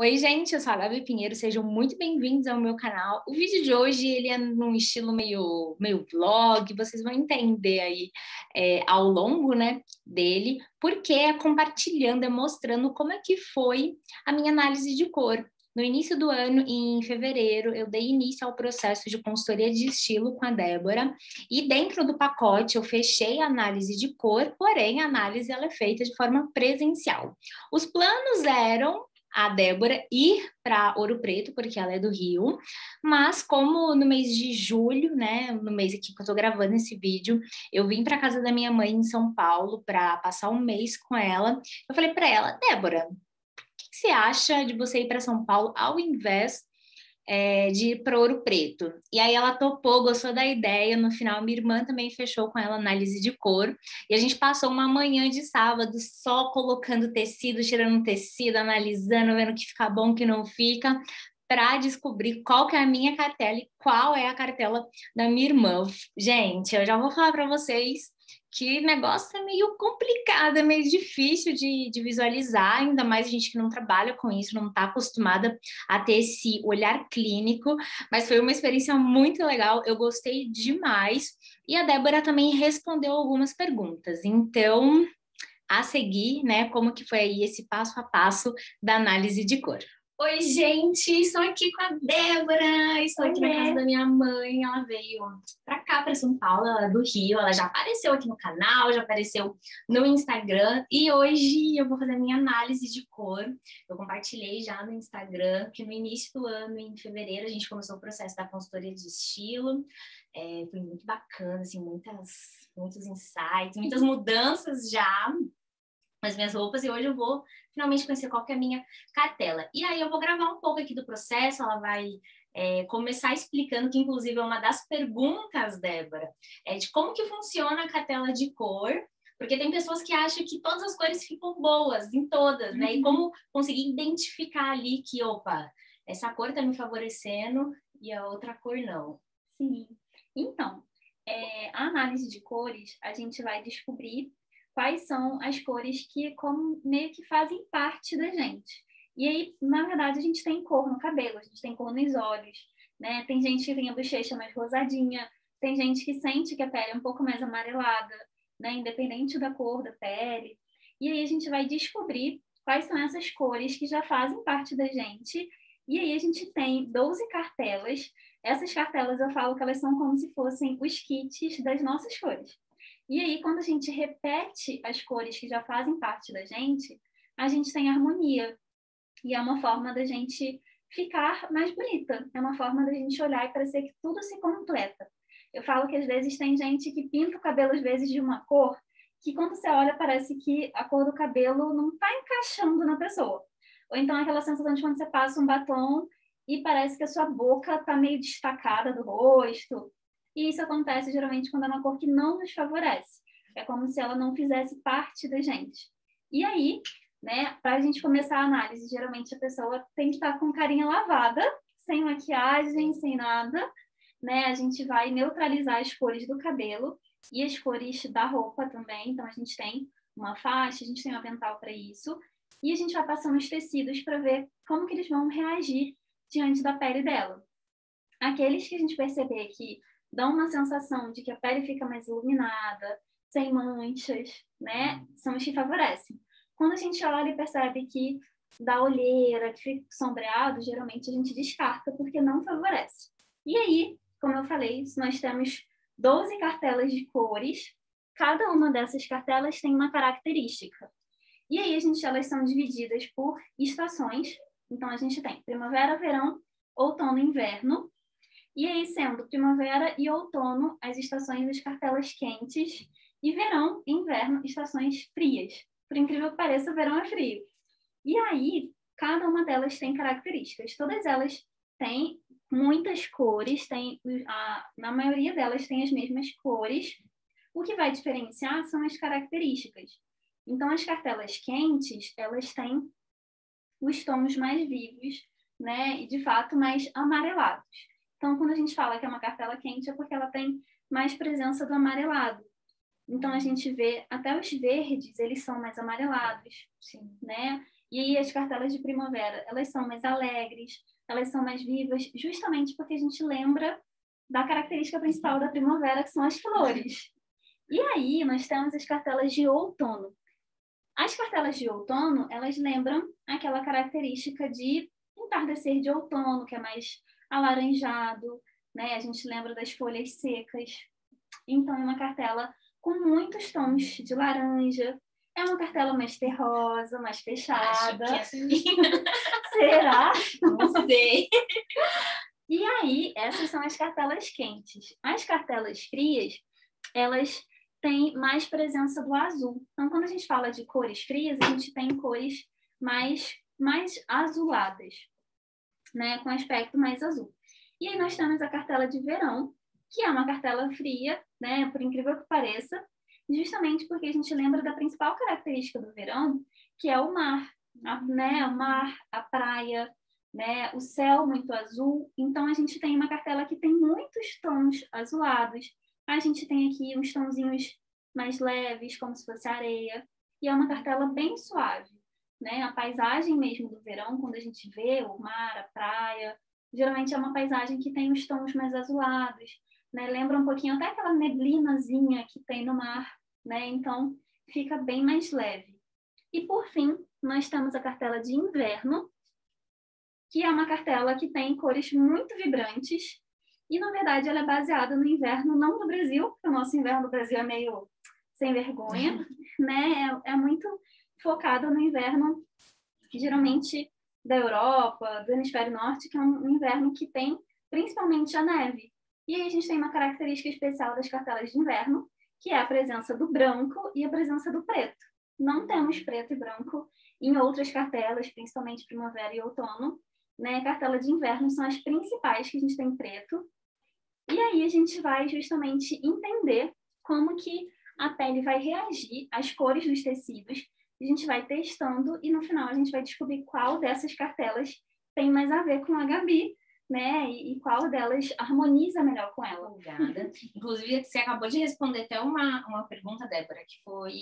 Oi, gente, eu sou a Gabi Pinheiro, sejam muito bem-vindos ao meu canal. O vídeo de hoje, ele é num estilo meio vlog, vocês vão entender aí ao longo, né, dele, porque é compartilhando, é mostrando como é que foi a minha análise de cor. No início do ano, em fevereiro, eu dei início ao processo de consultoria de estilo com a Débora, e dentro do pacote eu fechei a análise de cor, porém a análise ela é feita de forma presencial. Os planos eram a Débora ir para Ouro Preto, porque ela é do Rio, mas como no mês de julho, né, no mês aqui que eu tô gravando esse vídeo, eu vim para casa da minha mãe em São Paulo para passar um mês com ela. Eu falei para ela, Débora, o que você acha de você ir para São Paulo ao invés de ir para Ouro Preto? E aí ela topou, gostou da ideia. No final, minha irmã também fechou com ela análise de cor. E a gente passou uma manhã de sábado só colocando tecido, tirando tecido, analisando, vendo o que fica bom, o que não fica, para descobrir qual que é a minha cartela e qual é a cartela da minha irmã. Gente, eu já vou falar para vocês que negócio é meio complicado, é meio difícil de visualizar, ainda mais a gente que não trabalha com isso, não está acostumada a ter esse olhar clínico, mas foi uma experiência muito legal, eu gostei demais, e a Débora também respondeu algumas perguntas, então, a seguir, né, como que foi aí esse passo a passo da análise de cor. Oi, gente, estou aqui com a Débora, estou aqui na casa da minha mãe, ela veio para cá, para São Paulo, ela é do Rio, ela já apareceu aqui no canal, já apareceu no Instagram, e hoje eu vou fazer a minha análise de cor. Eu compartilhei já no Instagram, que no início do ano, em fevereiro, a gente começou o processo da consultoria de estilo, foi muito bacana, assim, muitos insights, muitas mudanças já nas minhas roupas, e hoje eu vou finalmente conhecer qual que é a minha cartela. E aí eu vou gravar um pouco aqui do processo, ela vai começar explicando, que inclusive é uma das perguntas, Débora, de como que funciona a cartela de cor, porque tem pessoas que acham que todas as cores ficam boas, em todas, né? E como conseguir identificar ali que, opa, essa cor tá me favorecendo e a outra cor não. Sim. Então, a análise de cores, a gente vai descobrir quais são as cores que como meio que fazem parte da gente. E aí, na verdade, a gente tem cor no cabelo, a gente tem cor nos olhos, né? Tem gente que tem a bochecha mais rosadinha, tem gente que sente que a pele é um pouco mais amarelada, né? Independente da cor da pele. E aí a gente vai descobrir quais são essas cores que já fazem parte da gente. E aí a gente tem 12 cartelas. Essas cartelas eu falo que elas são como se fossem os kits das nossas cores. E aí, quando a gente repete as cores que já fazem parte da gente, a gente tem harmonia. E é uma forma da gente ficar mais bonita. É uma forma da gente olhar e parecer que tudo se completa. Eu falo que às vezes tem gente que pinta o cabelo às vezes de uma cor que quando você olha parece que a cor do cabelo não está encaixando na pessoa. Ou então aquela sensação de quando você passa um batom e parece que a sua boca está meio destacada do rosto. E isso acontece geralmente quando é uma cor que não nos favorece. É como se ela não fizesse parte da gente. E aí, né, para a gente começar a análise, geralmente a pessoa tem que estar com carinha lavada, sem maquiagem, sem nada, né? A gente vai neutralizar as cores do cabelo e as cores da roupa também. Então, a gente tem uma faixa, a gente tem um avental para isso. E a gente vai passando os tecidos para ver como que eles vão reagir diante da pele dela. Aqueles que a gente perceber que dão uma sensação de que a pele fica mais iluminada, sem manchas, né? São os que favorecem. Quando a gente olha e percebe que dá olheira, que fica sombreado, geralmente a gente descarta porque não favorece. E aí, como eu falei, nós temos 12 cartelas de cores. Cada uma dessas cartelas tem uma característica. E aí elas são divididas por estações. Então a gente tem primavera, verão, outono e inverno. E aí sendo primavera e outono as estações das cartelas quentes e verão e inverno estações frias. Por incrível que pareça, o verão é frio. E aí cada uma delas tem características. Todas elas têm muitas cores, na maioria delas tem as mesmas cores. O que vai diferenciar são as características. Então, as cartelas quentes, elas têm os tons mais vivos, né? E, de fato, mais amarelados. Então, quando a gente fala que é uma cartela quente, é porque ela tem mais presença do amarelado. Então, a gente vê até os verdes, eles são mais amarelados, sim, né? E aí as cartelas de primavera, elas são mais alegres, elas são mais vivas, justamente porque a gente lembra da característica principal da primavera, que são as flores. E aí nós temos as cartelas de outono. As cartelas de outono, elas lembram aquela característica de entardecer de outono, que é mais alaranjado, né? A gente lembra das folhas secas. Então, é uma cartela com muitos tons de laranja. É uma cartela mais terrosa, mais fechada. Acho que é minha. Será? Não sei. E aí, essas são as cartelas quentes. As cartelas frias, elas têm mais presença do azul. Então, quando a gente fala de cores frias, a gente tem cores mais azuladas, né? Com aspecto mais azul. E aí nós temos a cartela de verão, que é uma cartela fria, né? Por incrível que pareça, justamente porque a gente lembra da principal característica do verão, que é o mar, né? O mar, a praia, né? O céu muito azul. Então a gente tem uma cartela que tem muitos tons azulados. A gente tem aqui uns tonzinhos mais leves, como se fosse areia, e é uma cartela bem suave, né? A paisagem mesmo do verão, quando a gente vê o mar, a praia, geralmente é uma paisagem que tem os tons mais azulados, né? Lembra um pouquinho até aquela neblinazinha que tem no mar, né? Então fica bem mais leve. E por fim, nós temos a cartela de inverno, que é uma cartela que tem cores muito vibrantes e, na verdade, ela é baseada no inverno, não no Brasil, porque o nosso inverno do Brasil é meio sem vergonha, né? É muito focada no inverno, geralmente da Europa, do hemisfério norte, que é um inverno que tem principalmente a neve. E aí a gente tem uma característica especial das cartelas de inverno, que é a presença do branco e a presença do preto. Não temos preto e branco em outras cartelas, principalmente primavera e outono, né? Cartela de inverno são as principais que a gente tem preto. E aí a gente vai justamente entender como que a pele vai reagir às cores dos tecidos. A gente vai testando e no final a gente vai descobrir qual dessas cartelas tem mais a ver com a Gabi, né? E qual delas harmoniza melhor com ela. Obrigada. Inclusive, você acabou de responder até uma pergunta, Débora, que foi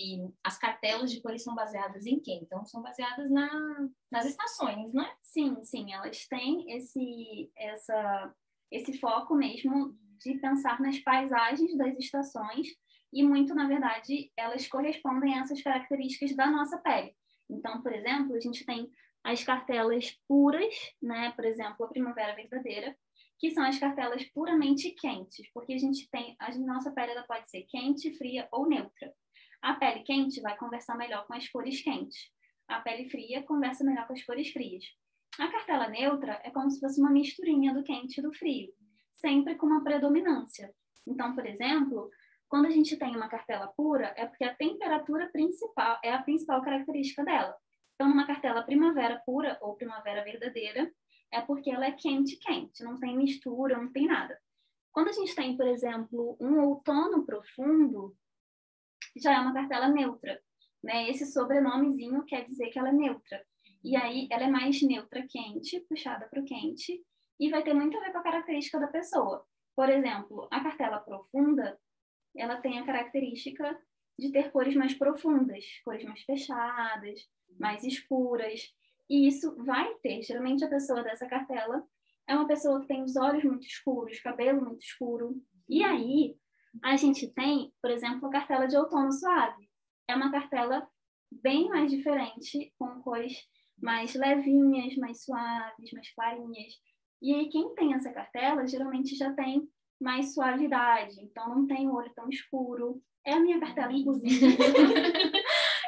as cartelas de cores são baseadas em quê? Então, são baseadas nas estações, né? Sim, sim, elas têm esse foco mesmo de pensar nas paisagens das estações e muito, na verdade, elas correspondem a essas características da nossa pele. Então, por exemplo, a gente tem as cartelas puras, né? Por exemplo, a primavera verdadeira, que são as cartelas puramente quentes, porque a nossa pele ela pode ser quente, fria ou neutra. A pele quente vai conversar melhor com as cores quentes. A pele fria conversa melhor com as cores frias. A cartela neutra é como se fosse uma misturinha do quente e do frio, sempre com uma predominância. Então, por exemplo, quando a gente tem uma cartela pura, é porque a temperatura principal é a principal característica dela. Então, numa cartela primavera pura ou primavera verdadeira, é porque ela é quente-quente, não tem mistura, não tem nada. Quando a gente tem, por exemplo, um outono profundo, já é uma cartela neutra, né? Esse sobrenomezinho quer dizer que ela é neutra. E aí ela é mais neutra quente, puxada para o quente, e vai ter muito a ver com a característica da pessoa. Por exemplo, a cartela profunda, ela tem a característica de ter cores mais profundas, cores mais fechadas, mais escuras. E isso vai ter, geralmente a pessoa dessa cartela é uma pessoa que tem os olhos muito escuros, cabelo muito escuro. E aí a gente tem, por exemplo, a cartela de outono suave. É uma cartela bem mais diferente, com cores mais levinhas, mais suaves, mais clarinhas. E aí quem tem essa cartela geralmente já tem mais suavidade, então não tem o olho tão escuro. É a minha cartela, inclusive.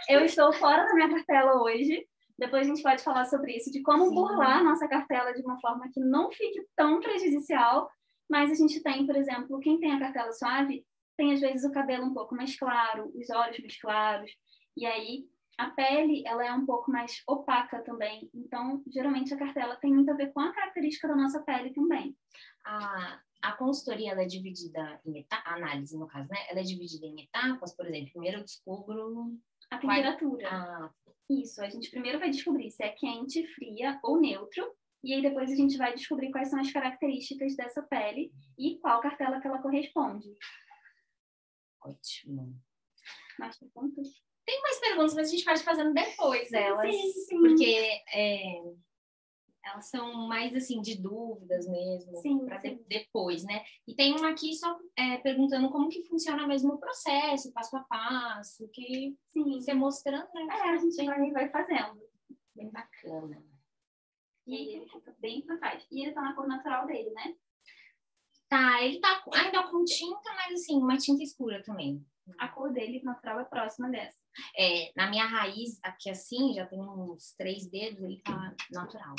Eu estou fora da minha cartela hoje. Depois a gente pode falar sobre isso, de como burlar a nossa cartela de uma forma que não fique tão prejudicial. Mas a gente tem, por exemplo, quem tem a cartela suave, tem às vezes o cabelo um pouco mais claro, os olhos mais claros. E aí a pele, ela é um pouco mais opaca também. Então, geralmente a cartela tem muito a ver com a característica da nossa pele também. A consultoria ela é dividida em etapas, a análise no caso, né? Ela é dividida em etapas, por exemplo, primeiro eu descubro a temperatura. Isso, a gente primeiro vai descobrir se é quente, fria ou neutro, e aí depois a gente vai descobrir quais são as características dessa pele e qual cartela que ela corresponde. Ótimo. Mais perguntas? Tem mais perguntas, mas a gente pode fazendo depois elas. Sim. Porque elas são mais, assim, de dúvidas mesmo. Sim, para sim. depois, né? E tem uma aqui só perguntando como que funciona mesmo o processo, passo a passo, que você mostrando, né? A gente vai fazendo. Bem bacana. E aí ele fica bem pra trás. E ele tá na cor natural dele, né? Tá, ele tá ainda com tinta, mas assim, uma tinta escura também. A cor dele natural é próxima dessa. Na minha raiz, aqui assim, já tem uns 3 dedos, ele tá natural.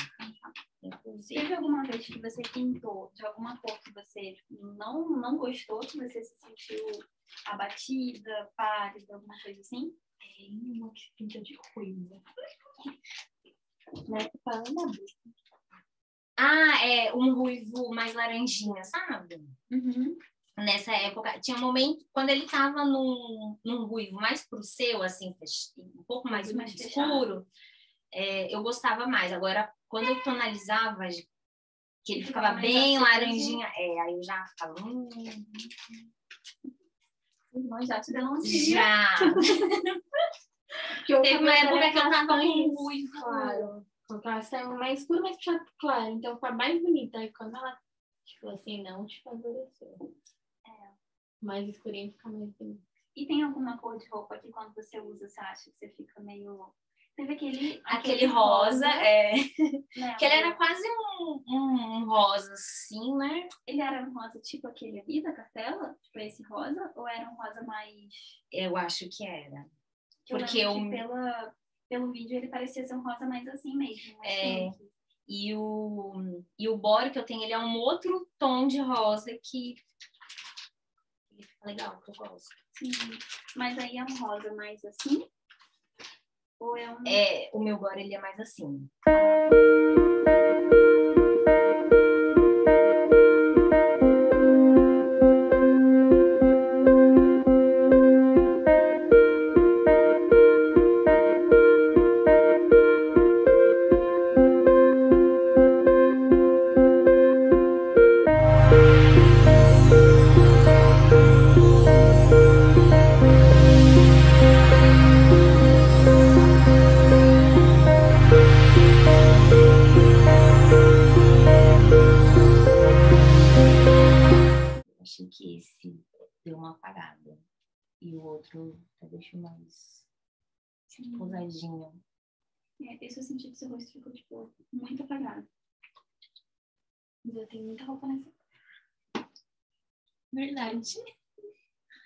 Inclusive. Teve alguma vez que você pintou de alguma cor que você não gostou, que você se sentiu abatida, pálida, alguma coisa assim? Tem uma que pinta de ruiva. Né? Falando um ruivo mais laranjinha, sabe? Uhum. Nessa época, tinha um momento quando ele tava num ruivo mais pro seu, assim, um pouco mais escuro, eu gostava mais. Agora, quando eu tonalizava, que ele ficava bem laranjinha, aí eu já ficava... Irmão, já te denuncia. Já! Teve uma época que eu tava com ruivo. Claro. Quando ela saiu mais escura, mais claro. Então, fica mais bonita. Aí, quando ela, tipo assim, não te favoreceu. Mais escurinho fica mais bonito. E tem alguma cor de roupa que quando você usa, você acha que você fica meio... Teve aquele rosa, né? Que ele era quase um rosa, assim, né? Ele era um rosa tipo aquele ali da cartela? Tipo esse rosa? Ou era um rosa mais... Eu acho que era. Porque pelo vídeo ele parecia ser um rosa mais assim mesmo. E o body que eu tenho, ele é um outro tom de rosa que ele fica legal, que eu gosto. Sim, mas aí é um rosa mais assim? Ou é um... O meu body, ele é mais assim. Achei que esse deu uma apagada. E o outro deixou mais rosadinho. Esse eu senti que seu rosto ficou, tipo, muito apagado. Mas eu tenho muita roupa nessa. Verdade.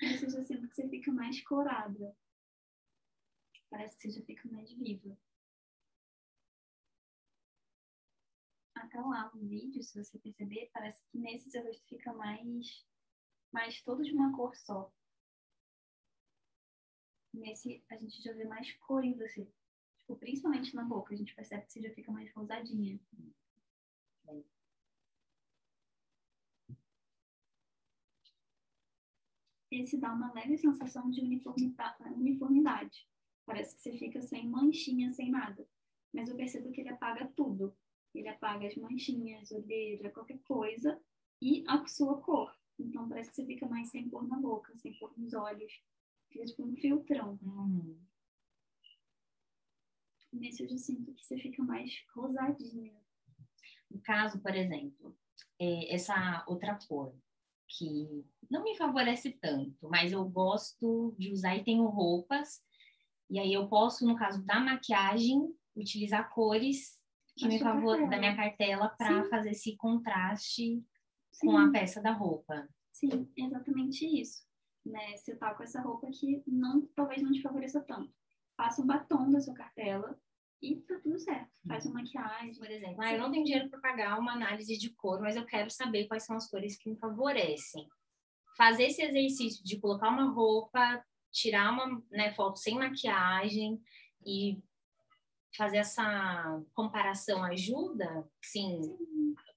Esse eu já sinto que você fica mais corada. Parece que você já fica mais viva. Até lá no vídeo, se você perceber, parece que nesse seu rosto fica mais todo de uma cor só. Nesse, a gente já vê mais cor em você. Tipo, principalmente na boca, a gente percebe que você já fica mais rosadinha. Esse dá uma leve sensação de uniformidade. Parece que você fica sem manchinha, sem nada. Mas eu percebo que ele apaga tudo. Ele apaga as manchinhas, olheira, qualquer coisa. E a sua cor. Então parece que você fica mais sem cor na boca, sem cor nos olhos. Fica tipo um filtrão. Nesse eu já sinto que você fica mais rosadinha. No caso, por exemplo, essa outra cor, que não me favorece tanto, mas eu gosto de usar e tenho roupas. E aí eu posso, no caso da maquiagem, utilizar cores que me favorecem da minha cartela para fazer esse contraste com a peça da roupa. Sim, exatamente isso. Né? Você tá com essa roupa que talvez não te favoreça tanto. Faça um batom da sua cartela e tá tudo certo. Faz uma maquiagem. Por exemplo, eu não tenho dinheiro para pagar uma análise de cor, mas eu quero saber quais são as cores que me favorecem. Fazer esse exercício de colocar uma roupa, tirar uma foto sem maquiagem e fazer essa comparação ajuda? Sim.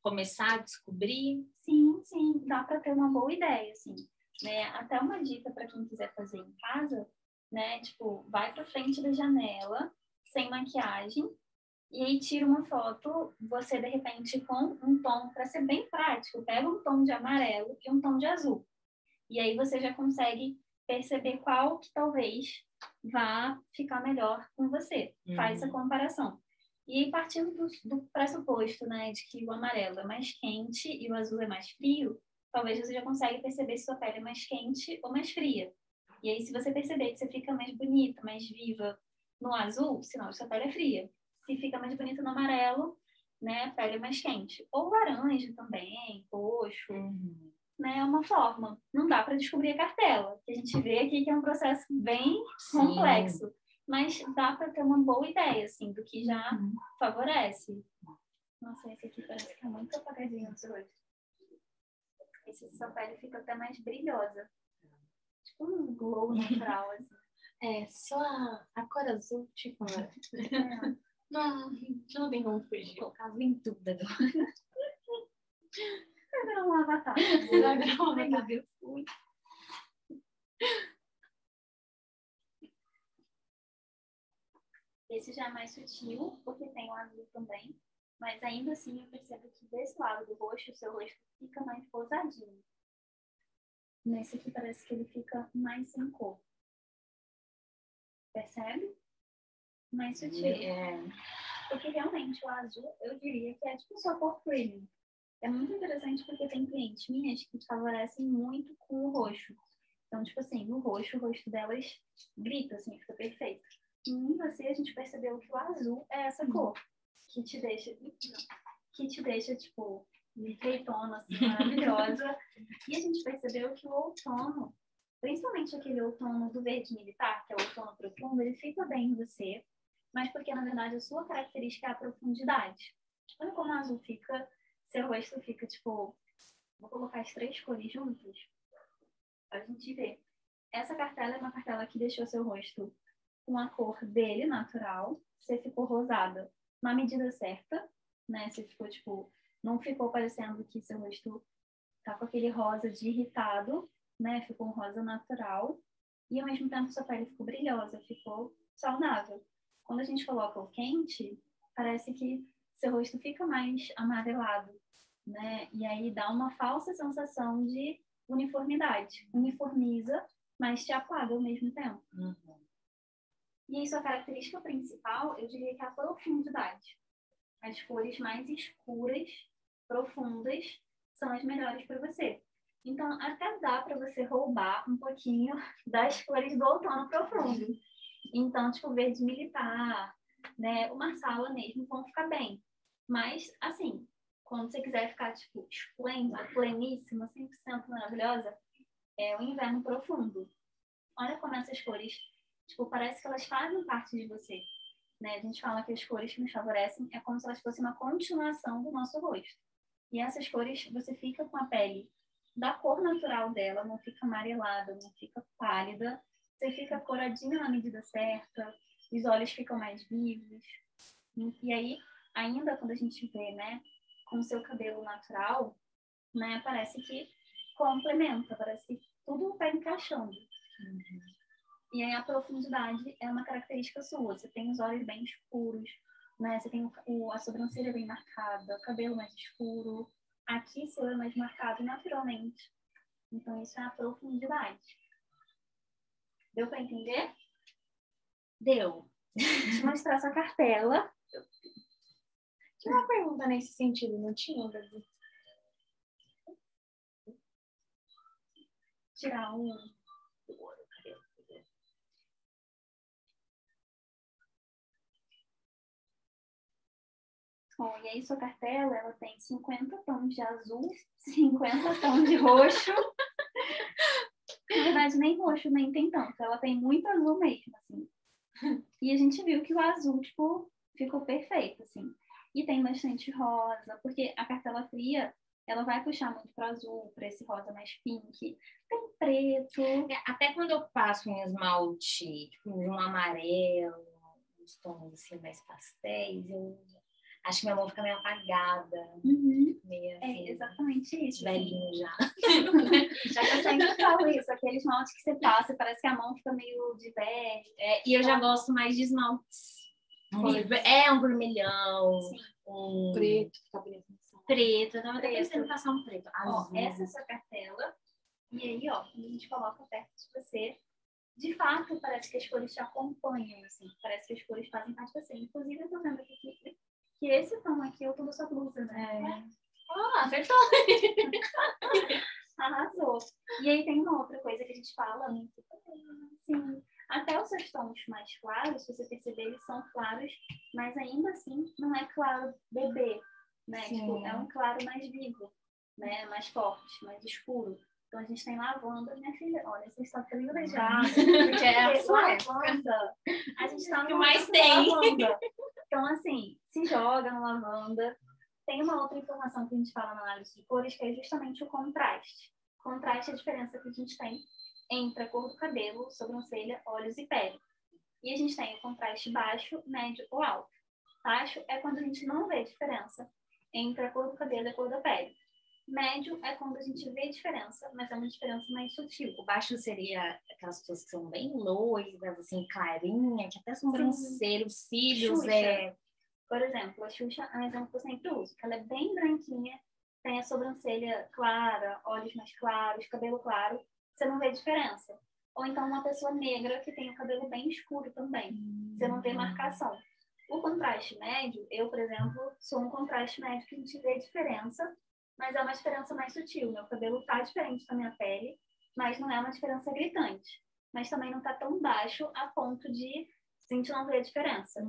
Começar a descobrir? Sim, dá para ter uma boa ideia, assim. Né? Até uma dica para quem quiser fazer em casa, né? Tipo, vai para frente da janela, sem maquiagem, e aí tira uma foto, você de repente com um tom, para ser bem prático, pega um tom de amarelo e um tom de azul. E aí você já consegue perceber qual que talvez vá ficar melhor com você. Faz essa comparação. E aí, partindo do pressuposto, né, de que o amarelo é mais quente e o azul é mais frio, talvez você já consiga perceber se sua pele é mais quente ou mais fria. E aí, se você perceber que você fica mais bonita, mais viva no azul, sinal que sua pele é fria. Se fica mais bonita no amarelo, né, a pele é mais quente. Ou laranja também, roxo, né, é uma forma. Não dá para descobrir a cartela, que a gente vê aqui que é um processo bem complexo. Mas dá para ter uma boa ideia, assim, do que já favorece. Nossa, esse aqui parece que é muito apagadinho no seu rosto. Esse sua pele fica até mais brilhosa. Tipo um glow natural, assim. Só a cor azul, tipo, não tem como fugir. Colocar em tudo agora. Vai virar um avatar. Ai, meu Deus. Esse já é mais sutil, porque tem o azul também. Mas ainda assim, eu percebo que desse lado do rosto, o seu rosto fica mais rosadinho. Nesse aqui parece que ele fica mais sem cor. Percebe? Mais sutil. Porque realmente o azul, eu diria que é tipo sua cor premium. É muito interessante porque tem clientes minhas que favorecem muito com o roxo. Então, tipo assim, no roxo, o rosto delas grita, assim, fica perfeito. E em você, a gente percebeu que o azul é essa cor que te deixa, tipo, perfeitona, assim, maravilhosa. E a gente percebeu que o outono, principalmente aquele outono do verde militar, que é o outono profundo, ele fica bem em você, mas porque, na verdade, a sua característica é a profundidade. Olha como o azul fica, seu rosto fica, tipo, vou colocar as 3 cores juntas, pra gente ver. Essa cartela é uma cartela que deixou seu rosto com a cor dele, natural. Você ficou rosada na medida certa, né? Você ficou, tipo, não ficou parecendo que seu rosto tá com aquele rosa de irritado, né? Ficou um rosa natural. E, ao mesmo tempo, sua pele ficou brilhosa, ficou saudável. Quando a gente coloca o quente, parece que seu rosto fica mais amarelado, né? E aí dá uma falsa sensação de uniformidade. Uniformiza, mas te apaga ao mesmo tempo. E aí, sua característica principal, eu diria que é a profundidade. As cores mais escuras, profundas, são as melhores para você. Então, até dá para você roubar um pouquinho das cores do outono profundo. Então, tipo, verde militar, né? Uma sala mesmo vão ficar bem. Mas, assim, quando você quiser ficar, tipo, esplêndida, pleníssima, 100% maravilhosa, é o inverno profundo. Olha como essas cores, tipo, parece que elas fazem parte de você, né? A gente fala que as cores que nos favorecem é como se elas fossem uma continuação do nosso rosto. E essas cores, você fica com a pele da cor natural dela, não fica amarelada, não fica pálida, você fica coradinha na medida certa, os olhos ficam mais vivos. E aí, ainda quando a gente vê, né, com o seu cabelo natural, né, parece que complementa, parece que tudo está encaixando. E aí a profundidade é uma característica sua. Você tem os olhos bem escuros, né? Você tem a sobrancelha bem marcada, o cabelo mais escuro. Aqui seu é mais marcado naturalmente. Então isso é a profundidade. Deu para entender? Deu. Deixa eu mostrar sua cartela. Tinha uma pergunta nesse sentido, não tinha, Davi? Tirar um. Bom, e aí sua cartela, ela tem 50 tons de azul, 50 tons de roxo. Na verdade, nem roxo nem tem tanto. Ela tem muito azul mesmo, assim. E a gente viu que o azul, tipo, ficou perfeito, assim. E tem bastante rosa, porque a cartela fria, ela vai puxar muito para azul, para esse rosa mais pink. Tem preto. Até quando eu passo um esmalte, tipo, um amarelo, uns tons assim mais pastéis, eu acho que minha mão fica meio apagada. Meio assim, É exatamente isso. Velhinho assim. já. Já que eu sempre falo isso, aquele esmalte que você passa, parece que a mão fica meio de bege. E eu já gosto mais de esmaltes. Um vermelhão, um preto, fica bonito. Preto, eu tava até pensando em passar um preto. Ó, essa é a sua cartela. E aí, ó, a gente coloca perto de você. de fato, parece que as cores te acompanham, assim. Parece que as cores fazem parte de você. Inclusive, eu tô vendo aqui que esse tom aqui eu tô na sua blusa, né? Acertou! Arrasou. E aí tem uma outra coisa que a gente fala muito. Sim, até os seus tons mais claros, se você perceber, eles são claros, mas ainda assim não é claro bebê, né? Tipo, é um claro mais vivo, né? Mais forte, mais escuro. Então a gente tem lavanda, minha filha, olha, você está privilegiada, porque é lavanda. A gente está no mais tem. lavanda. Então, assim, se joga no lavanda. Tem uma outra informação que a gente fala na análise de cores, que é justamente o contraste. Contraste é a diferença que a gente tem entre a cor do cabelo, sobrancelha, olhos e pele. E a gente tem o contraste baixo, médio ou alto. Baixo é quando a gente não vê diferença entre a cor do cabelo e a cor da pele. Médio é quando a gente vê diferença, mas é uma diferença mais sutil. O baixo seria aquelas pessoas que são bem loiras, assim, clarinha, que até sobrancelha, os cílios, Xuxa. Por exemplo, a Xuxa é um exemplo que eu sempre uso, que ela é bem branquinha, tem a sobrancelha clara, olhos mais claros, cabelo claro, você não vê diferença. Ou então uma pessoa negra que tem o cabelo bem escuro também, você não vê marcação. O contraste médio, eu, por exemplo, sou um contraste médio que a gente vê diferença, mas é uma diferença mais sutil. Meu cabelo tá diferente da minha pele, mas não é uma diferença gritante. Mas também não tá tão baixo a ponto de a gente não ver a diferença.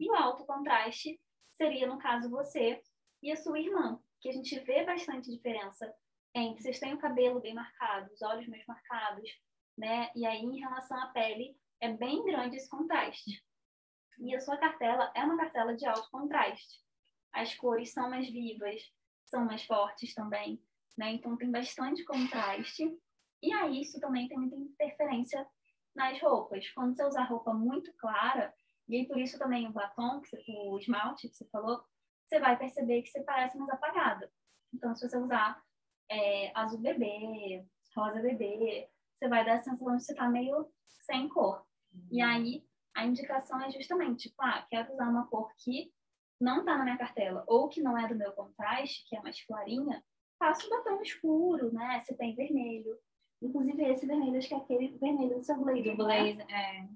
E o alto contraste seria, no caso, você e a sua irmã, que a gente vê bastante diferença entre vocês têm o cabelo bem marcado, os olhos mais marcados, né? E aí, em relação à pele, é bem grande esse contraste. E a sua cartela é uma cartela de alto contraste. As cores são mais vivas, são mais fortes também, né? Então, tem bastante contraste. E aí, isso também tem muita interferência nas roupas. Quando você usar roupa muito clara, e aí por isso também o batom, o esmalte que você falou, você vai perceber que você parece mais apagada. Então, se você usar azul bebê, rosa bebê, você vai dar a sensação de você estar meio sem cor. E aí, a indicação é justamente, tipo, quero usar uma cor que não está na minha cartela, ou que não é do meu contraste, que é mais clarinha, faço um batom escuro, né? Você tem vermelho. Inclusive, esse vermelho, acho que é aquele vermelho do seu blazer. Do blazer, né?